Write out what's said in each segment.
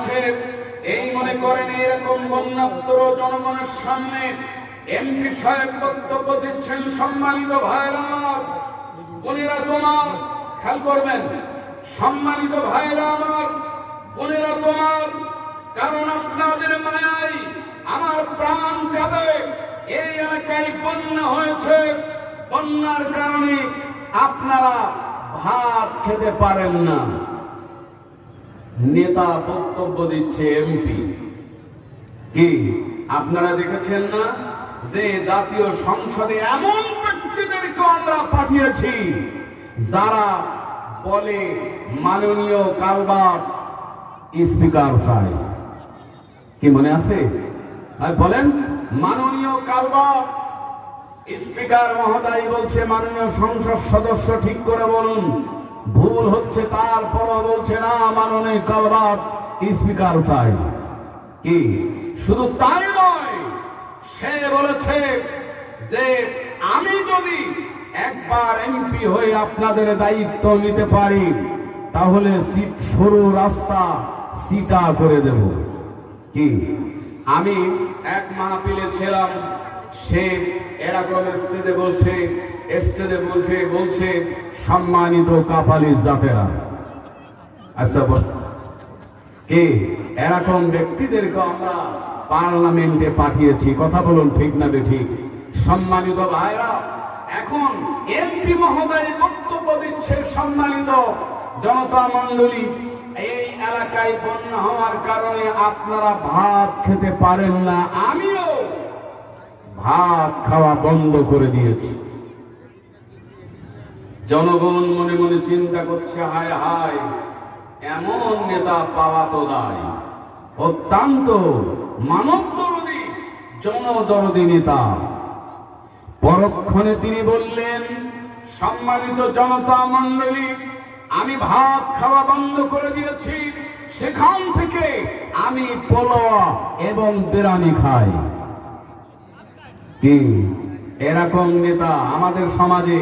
হয়েছে এই মনে করেন এরকম বন্যাত্র জনগণের সামনে এমপি সাহেব বক্তব্য দিচ্ছেন। সম্মানিত ভাইরা আমার, বোনেরা তোমার খেয়াল করবেন, সম্মানিত ভাইরা আমার, বোনেরা তোমার, কারণ আপনাদের মায়াই আমার প্রাণ কাঁদে। এই এলাকায় বন্যা হয়েছে, বন্যার কারণে আপনারা ভাত খেতে পারেন না। নেতা বক্তব্য দিচ্ছে এমপি। কি আপনারা দেখেছেন না যে জাতীয় সংসদে এমন ব্যক্তিদেরকে আমরা পাঠিয়েছি যারা বলে মাননীয় কালবাট স্পিকার সাহেব, কি মনে আছে? বলেন মাননীয় কালবাট স্পিকার মহোদয় বলছে মাননীয় সংসদ সদস্য ঠিক করে বলুন, ভুল হচ্ছে তারপরও বলছে না মাননীয় কালবাট স্পিকার সাহেব। কি শুধু তাই নয়, সে বলেছে যে আমি যদি একবার এমপি হয়ে আপনাদের দায়িত্ব নিতে পারি তাহলে সরু রাস্তা সিটা করে দেব। কি আমি এক মাহফিলে ছিলাম, সে এরকম স্টেজে বসে বলছে সম্মানিত কাপালি জাতেরা। আচ্ছা কে এরকম ব্যক্তিদেরকে আমরা পার্লামেন্টে পাঠিয়েছি, কথা বলুন ঠিক না বেঠিক? সম্মানিত ভাইরা, এখন এমপি মহোদয় বক্তব্য দিচ্ছে। সম্মানিত জনতা মণ্ডলী, এই এলাকায় বন্যা হওয়ার কারণে আপনারা ভাত খেতে পারেন না, আমিও ভাত খাওয়া বন্ধ করে দিয়েছি। জনগণ মনে মনে চিন্তা করছে, হায় হায়, এমন নেতা পাওয়া তো দায়। অত্যন্ত মানব দরদী, জনদরদী নেতা। পরক্ষণে তিনি বললেন, সম্মানিত জনতা মণ্ডলী, আমি ভাত খাওয়া বন্ধ করে দিয়েছি, সেখান থেকে আমি পোলাও এবং বিরিয়ানি খাই। কি এরকম নেতা আমাদের সমাজে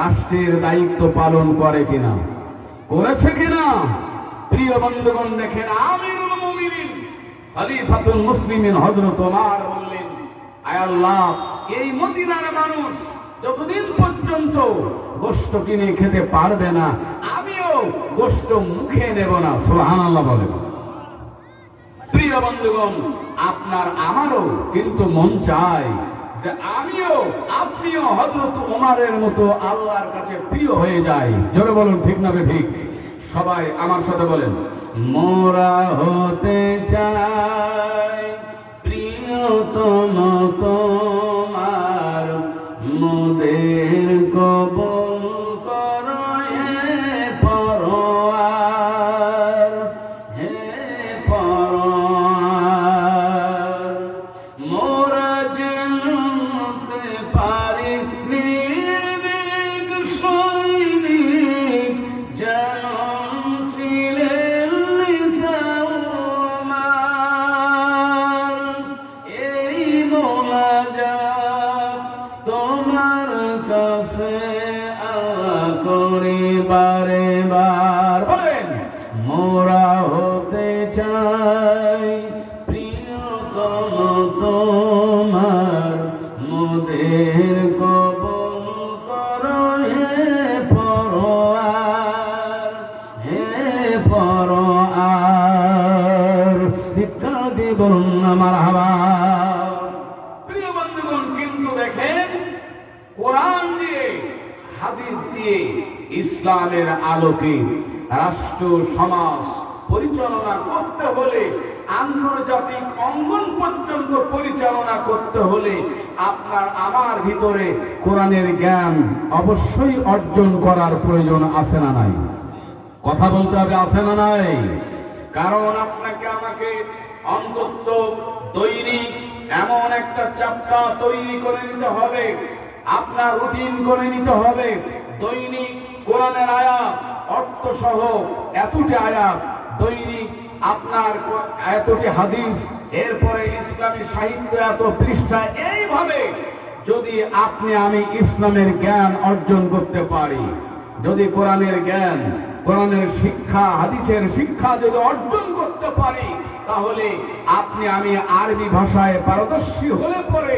রাষ্ট্রের দায়িত্ব পালন করে কিনা, করেছে কিনা? প্রিয় বন্ধুগণ, দেখেন আমিরুল মুমিনিন খলিফাতুল মুসলিমিন হযরত ওমর বললেন, আয় আল্লাহ, এই মদিনার মানুষ যতদিন পর্যন্ত গোশত কিনে খেতে পারবে না, আমিও গোশত মুখে নেব না। সুবহানাল্লাহ বলেন। প্রিয় বন্ধুগণ, আপনার আমারও কিন্তু মন চায় যে আমিও আপনিও হযরত ওমরের মতো আল্লাহর কাছে প্রিয় হয়ে যাই। জোরে বলুন ঠিক না ঠিক? সবাই আমার সাথে বলেন, মোরা হতে চাই প্রিয়তম তোমার, মোদের কবুল করো হে পরওয়ার, হে পরওয়ার। মোরা জানতে পারি নির্ভীক সৈনিক, জনম ছিলেন তোমার। এই মোনাজাত তোমার কাছে আল্লাহ করি বারে বার। বলেন, মোরা হতে চাই প্রিয়তম তোমার, মোদের কবুল করো হে পরওয়ার, হে পরওয়ার। শিক্ষা দিয়ে বলুন না মারহাবা। প্রিয় বন্ধুগণ, কিন্তু দেখেন কোরআন দিয়ে হাদিস দিয়ে ইসলামের আলোকে রাষ্ট্র সমাজ পরিচালনা করতে হলে, আন্তর্জাতিক অঙ্গন পর্যন্ত পরিচালনা করতে হলে আপনার আমার ভিতরে কোরআনের জ্ঞান অবশ্যই অর্জন করার প্রয়োজন আছে না নাই? কথা বলতে হবে, আছে না নাই? কারণ আপনাকে আমাকে অন্তত দৈনিক এমন একটা চ্যাপ্টার তৈরি করে নিতে হবে, আপনার রুটিন করে নিতে হবে। দৈনিক কোরআনের আয়াত অর্থ সহ এতটি আয়াত, দৈনিক আপনার এতটি হাদিস, এরপরে ইসলামী সাহিত্য এত পৃষ্ঠা। এইভাবে যদি আপনি আমি ইসলামের জ্ঞান অর্জন করতে পারি, যদি কোরআনের জ্ঞান, কোরআনের শিক্ষা, হাদিসের শিক্ষা যদি অর্জন করতে পারি, তাহলে আপনি আমি আরবি ভাষায় পারদর্শী হলে পরে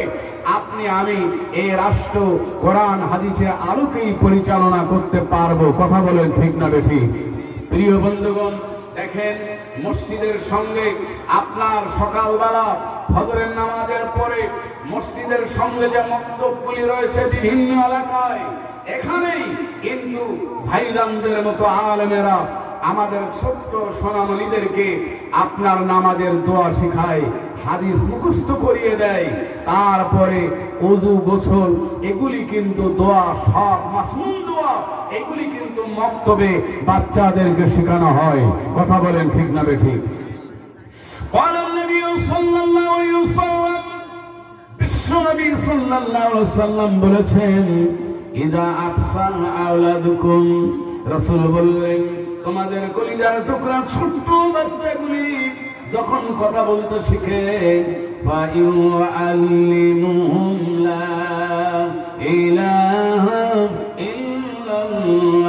আপনি আমি এই রাষ্ট্র কোরআন হাদিসের আলোকেই পরিচালনা করতে পারবো। কথা বলেন ঠিক না বেঠিক? প্রিয় বন্ধুগণ, দেখেন মসজিদের সঙ্গে আপনার সকালবেলা ফজরের নামাজের পরে মসজিদের সঙ্গে যে মক্তবগুলি রয়েছে বিভিন্ন এলাকায়, এখানেই কিন্তু ভাইজানদের মতো আলেমেরা আমাদের ছোট্ট সোনামণিদেরকে আপনার নামাজের দোয়া শিখায়, হাদিস মুখস্থ করিয়ে দেয়, তারপরে ওযু গোসল এগুলি কিন্তু দোয়া, সব মাসনুন দোয়া এগুলি কিন্তু মক্তবে বাচ্চাদেরকে শেখানো হয়। কথা বলেন ঠিক না বেঠিক? বিশ্বনবী সাল্লাল্লাহু আলাইহি ওয়াসাল্লাম বলেছেন, ইযা আফসান আওলাদুকুম, রাসূল বললেন তোমাদের কলিজার টুকরা ছোট্ট বাচ্চাগুলি যখন কথা বলতে শিখে, ফায়ুআল্লিমুহুম লা ইলাহা ইল্লাল্লাহু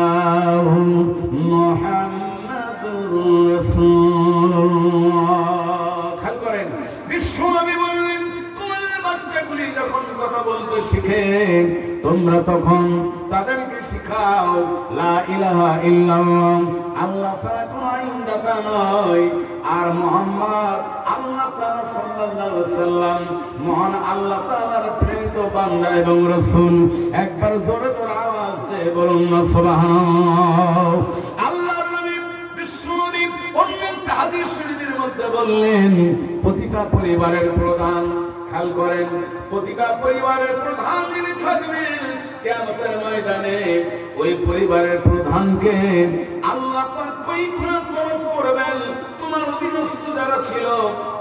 মুহাম্মাদুর রাসূলুল্লাহ। খেয়াল করেন, বিশ্বনবী বললেন তোমাদের বাচ্চাগুলি যখন কথা বলতে শিখে, তোমরা তখন তাদেরকে শিখাও লা ইলাহা ইল্লাল্লাহ, আল্লাহ ছাড়া কোনো আইনদাতা নয়, আর মুহাম্মদ আল্লাহ তাআলা সাল্লাল্লাহু আলাইহি ওয়াসাল্লাম মহান আল্লাহ তাআলার প্রেরিত বান্দা এবং রাসূল। একবার জোরে জোরে আওয়াজ দিয়ে বলুন না সুবহানাল্লাহ। আল্লাহর নবী বিশ্বনবী অন্য একটা হাদিস শরীফের মধ্যে বললেন, প্রতিটা পরিবারের প্রধান, খেয়াল করেন, প্রতিটা পরিবারের প্রধান যিনি থাকবেন কিয়ামতের ময়দানে, ওই পরিবারের প্রধানকে আল্লাহ পাক কৈফিয়ত তলব করবেন, তোমার অধীনস্থ যারা ছিল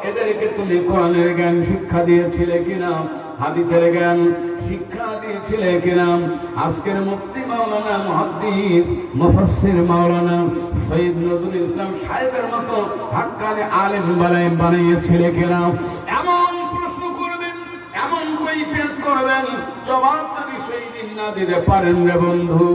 এদেরকে তুমি কোরআনের জ্ঞান শিক্ষা দিয়েছিলে কিনা, হাদিসের জ্ঞান শিক্ষা দিয়েছিলে কিনা। আজকের মুফতি মাওলানা মুহাদ্দিস মুফাসসির মাওলানা সৈয়দ নজরুল ইসলাম সাহেবের মতো হাক্কানি আলেম বানিয়েছিলে কিনা, এমন প্রশ্ন করবেন, এমন কৈফিয়ত করবেন, জবাব যদি সেই দিন না দিতে পারেন রে বন্ধু,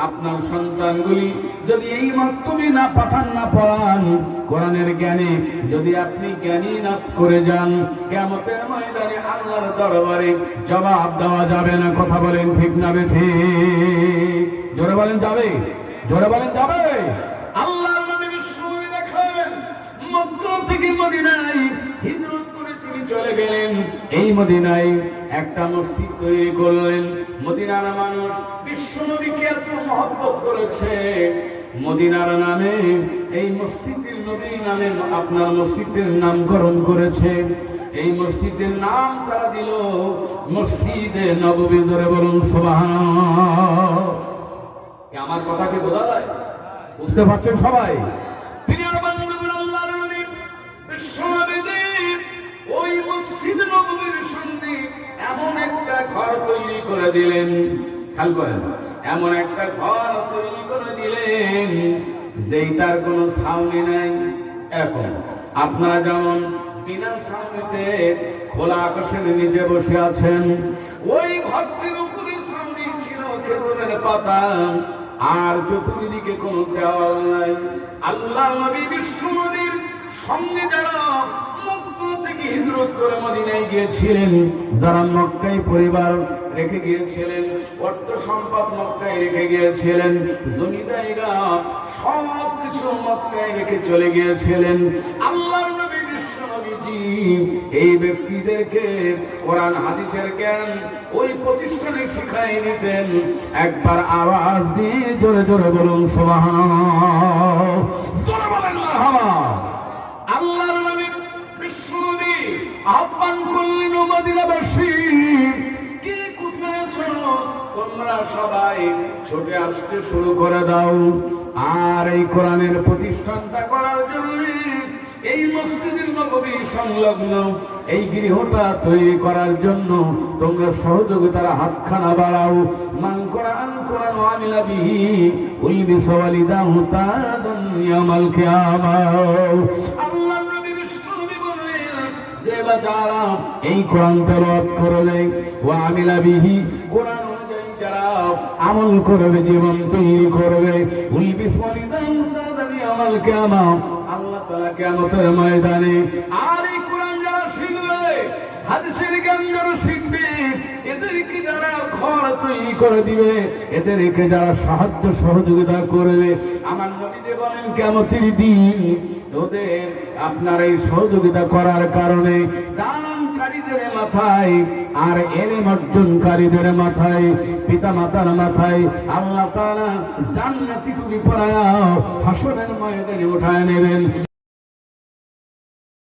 আপনার সন্তানগুলি যদি এই মাক্তবি না পাঠান, না পড়ান, কোরআনের জ্ঞানে যদি আপনি জ্ঞানী না করে যান, কিয়ামতের ময়দানে আল্লাহর দরবারে জবাব দেওয়া যাবে না। কথা বলেন ঠিক না বেঠিক? জোরে বলেন যাবে? জোরে বলেন যাবে? আল্লাহর নবী বিশ্বনবী দেখেন মক্কা থেকে মদিনায় হিজরত করে তিনি চলে গেলেন, এই মদিনায় একটা মসজিদ তৈরি করলেন। মদিনার মানুষ বিশ্বনবীকে এত মহব্বত করেছে, মদিনার নামে এই মসজিদের নবী নামে আপনার মসজিদের নামকরণ করেছে। এই মসজিদের নাম তারা দিল মসজিদে নববী। ধরে বলুন সুবহানাল্লাহ। আমার কথা কি বোঝা যায়? বুঝতে পারছেন সবাই? প্রিয় বন্ধুগণ, আল্লাহর নবী বিশ্বনবী ওই মসজিদ নববীর সামনে এমন একটা ঘর তৈরি করে দিলেন, খেয়াল করেন, এমন একটা ঘর তৈরি করে দিলেন যেটার কোনো ছাউনি নাই। এখন আপনারা যেমন বিনা ছাউনিতে খোলা আকাশের নিচে বসে আছেন, ওই ঘরটির উপরে ছাউনি ছিল খেজুরের পাতা, আর চতুর্দিকে কোনো দেওয়াল নাই। আল্লাহর নবী বিশ্বনবীর সঙ্গে যারা মক্কা থেকে হিজরত করে মদিনায় গিয়েছিলেন, যারা মক্কায় পরিবার রেখে গিয়েছিলেন, অর্থ সম্পদ মক্কায় রেখে গিয়েছিলেন, জমি জায়গা সব কিছু মক্কায় রেখে চলে গিয়েছিলেন, আল্লাহর নবী বিশ্বনবীজি এই ব্যক্তিদেরকে কোরআন হাদিসের জ্ঞান ওই প্রতিষ্ঠানে শিখাই দিতেন। একবার আওয়াজ দিয়ে জোরে জোরে বলুন সুবহানাল্লাহ। জোরে বলেন মারহাবা। আল্লাহর নবী বিশ্বনবী আহ্বান করলেন, মদিনাবাসী কে কোথায় আছো, তোমরা সবাই ছুটে আসতে শুরু করে দাও, আর এই কোরআনের প্রতিষ্ঠানটা করার জন্য, এই মসজিদের নববী সংলগ্ন এই গৃহটা তৈরি করার জন্য তোমরা সহযোগিতার হাতখানা বাড়াও। মান কোরআন কোরআন আমিলা বিহি উলবিসা ওয়ালিদাহু তাদান ইয়াউমাল কিয়ামাহ। আল্লাহর নবী বিশ্বনবী বললেন, যে যারা এই কোরআন তেলাওয়াত করবে, ওয়া আমিলা বিহি কোরআন অনুযায়ী যারা আমল করবে, জীবন তৈরি করবে। উলবিস ওয়ালিদান তাআদানি আমল কিয়ামা, আল্লাহ তাআলা কিয়ামতের ময়দানে আর এই কোরআন যারা শিখবে, হাদিসের জ্ঞান যারা শিখবে, এদেরকে যারা ঘর তৈরি করে দিবে, এদেরকে যারা সাহায্য সহযোগিতা করবে, আমার নবী যে বলেন কিয়ামতের দিন ওদের আপনার এই সহযোগিতা করার কারণে দানকারীদের মাথায় আর এলেম অর্জনকারীদের মাথায়, পিতা মাতার মাথায় আল্লাহ তাআলা জান্নাতি টুপি পরায়া হাসরের ময়দানে উঠায় নেবেন।